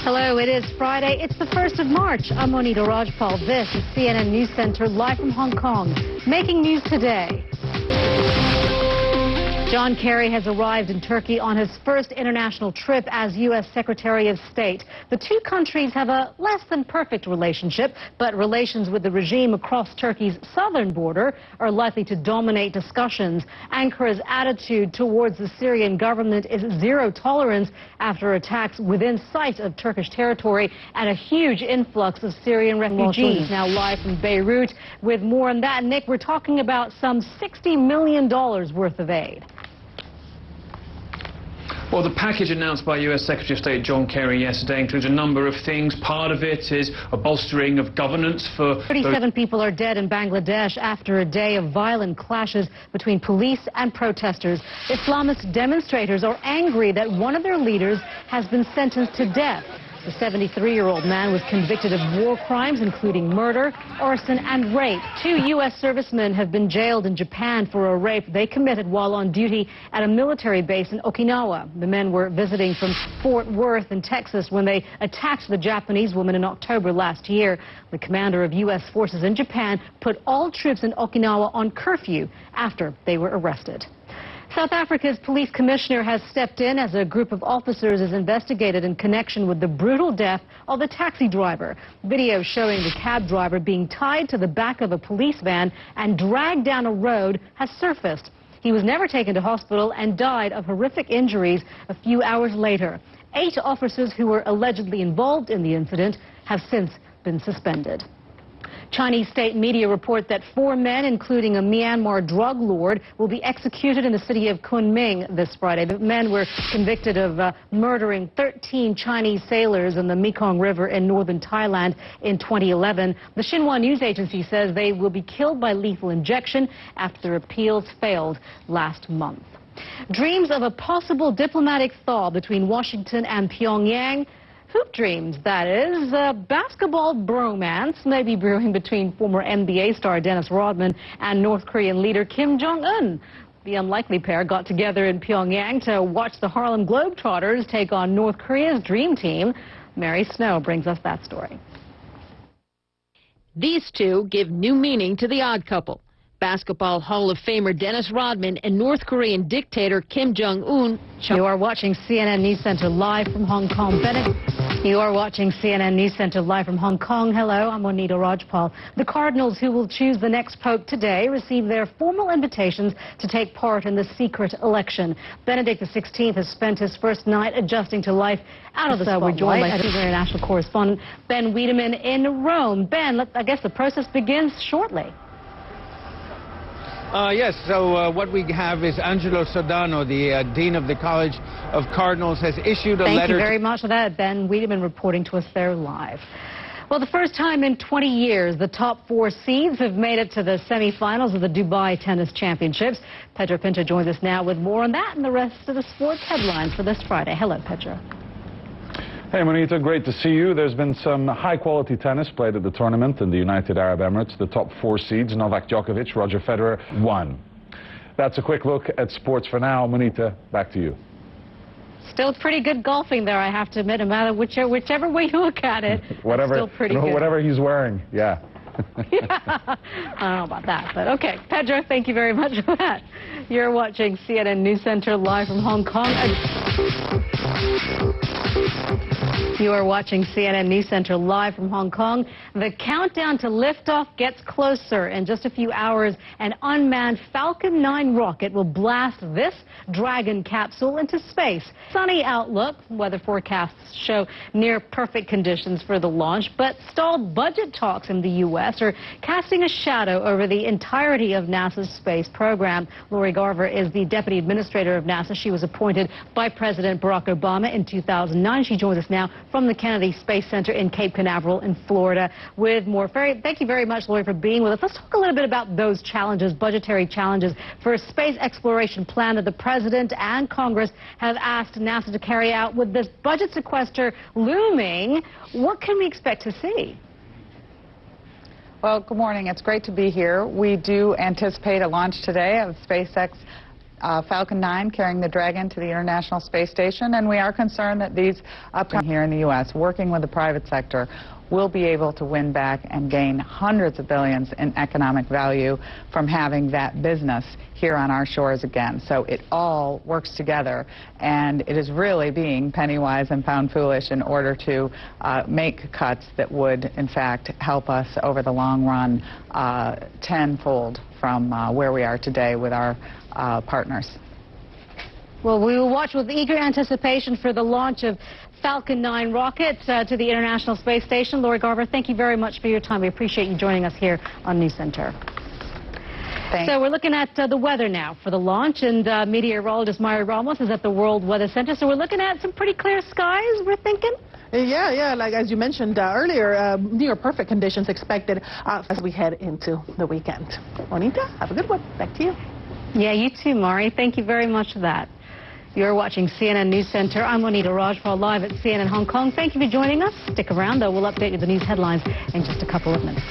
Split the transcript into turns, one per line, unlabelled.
Hello, it is Friday. It's the 1st of March. I'm Monita Rajpal. This is CNN News Center live from Hong Kong. Making news today. John Kerry has arrived in Turkey on his first international trip as U.S. Secretary of State. The two countries have a less than perfect relationship, but relations with the regime across Turkey's southern border are likely to dominate discussions. Ankara's attitude towards the Syrian government is zero tolerance after attacks within sight of Turkish territory and a huge influx of Syrian refugees. Now live from Beirut with more on that. Nick, we're talking about some $60 million worth of aid.
Well, the package announced by U.S. Secretary of State John Kerry yesterday includes a number of things. Part of it is a bolstering of governance for...
37 people are dead in Bangladesh after a day of violent clashes between police and protesters. Islamist demonstrators are angry that one of their leaders has been sentenced to death. The 73-year-old man was convicted of war crimes, including murder, arson, and rape. 2 U.S. servicemen have been jailed in Japan for a rape they committed while on duty at a military base in Okinawa. The men were visiting from Fort Worth in Texas when they attacked the Japanese woman in October last year. The commander of U.S. forces in Japan put all troops in Okinawa on curfew after they were arrested. South Africa's police commissioner has stepped in as a group of officers is investigated in connection with the brutal death of the taxi driver. Video showing the cab driver being tied to the back of a police van and dragged down a road has surfaced. He was never taken to hospital and died of horrific injuries a few hours later. 8 officers who were allegedly involved in the incident have since been suspended. Chinese state media report that 4 men, including a Myanmar drug lord, will be executed in the city of Kunming this Friday. The men were convicted of murdering 13 Chinese sailors in the Mekong River in northern Thailand in 2011. The Xinhua news agency says they will be killed by lethal injection after their appeals failed last month. Dreams of a possible diplomatic thaw between Washington and Pyongyang. Hoop dreams, that is. A basketball bromance may be brewing between former NBA star Dennis Rodman and North Korean leader Kim Jong-un. The unlikely pair got together in Pyongyang to watch the Harlem Globetrotters take on North Korea's dream team. Mary Snow brings us that story.
These two give new meaning to the odd couple. Basketball Hall of Famer Dennis Rodman and North Korean dictator Kim Jong-un.
You are watching CNN News Center live from Hong Kong. You are watching CNN News Center live from Hong Kong. Hello, I'm Monita Rajpal. The cardinals who will choose the next pope today received their formal invitations to take part in the secret election. Benedict XVI has spent his first night adjusting to life out of the spotlight. We're joined by international correspondent Ben Wiedemann in Rome. Ben, I guess the process begins shortly.
Yes, so what we have is Angelo Sodano, the Dean of the College of Cardinals, has issued a letter...
Thank you very much for that. Ben Wiedemann reporting to us there live. Well, the first time in 20 years, the top 4 seeds have made it to the semifinals of the Dubai Tennis Championships. Pedro Pinto joins us now with more on that and the rest of the sports headlines for this Friday. Hello, Pedro.
Hey, Monita, great to see you. There's been some high-quality tennis played at the tournament in the United Arab Emirates. The top 4 seeds, Novak Djokovic, Roger Federer, won. That's a quick look at sports for now. Monita, back to you.
Still pretty good golfing there, I have to admit, no matter whichever way you look at it.
Whatever,
still pretty good.
Whatever he's wearing, yeah.
Yeah. I don't know about that, but okay. Pedro, thank you very much for that. You're watching CNN News Center live from Hong Kong. You are watching CNN News Center live from Hong Kong. The countdown to liftoff gets closer. In just a few hours, an unmanned Falcon 9 rocket will blast this Dragon capsule into space. Sunny outlook. Weather forecasts show near perfect conditions for the launch, but stalled budget talks in the U.S. are casting a shadow over the entirety of NASA's space program. Lori Garver is the deputy administrator of NASA. She was appointed by President Barack Obama in 2009. She joins us now from the Kennedy Space Center in Cape Canaveral in Florida with more. Thank you very much, Lori, for being with us. Let's talk a little bit about those challenges, budgetary challenges for a space exploration plan that the President and Congress have asked NASA to carry out. With this budget sequester looming, what can we expect to see?
Well, good morning. It's great to be here. We do anticipate a launch today of SpaceX Falcon 9 carrying the Dragon to the International Space Station, and we are concerned that these upcoming here in the U.S., working with the private sector, will be able to win back and gain hundreds of billions in economic value from having that business here on our shores again. So it all works together, and it is really being penny wise and pound foolish in order to make cuts that would, in fact, help us over the long run tenfold from where we are today with our partners.
Well, we will watch with eager anticipation for the launch of Falcon 9 rocket to the International Space Station. Lori Garver, thank you very much for your time. We appreciate you joining us here on News Center.
Thanks.
So we're looking at the weather now for the launch, and meteorologist Mar01 Ramos is at the World Weather Center. So we're looking at some pretty clear skies, we're thinking.
Yeah, like as you mentioned earlier, near perfect conditions expected as we head into the weekend. Monita, have a good one. Back to you.
Yeah, you too, Mari. Thank you very much for that. You're watching CNN News Center. I'm Monita Rajpal, live at CNN Hong Kong. Thank you for joining us. Stick around, though. We'll update you with the news headlines in just a couple of minutes.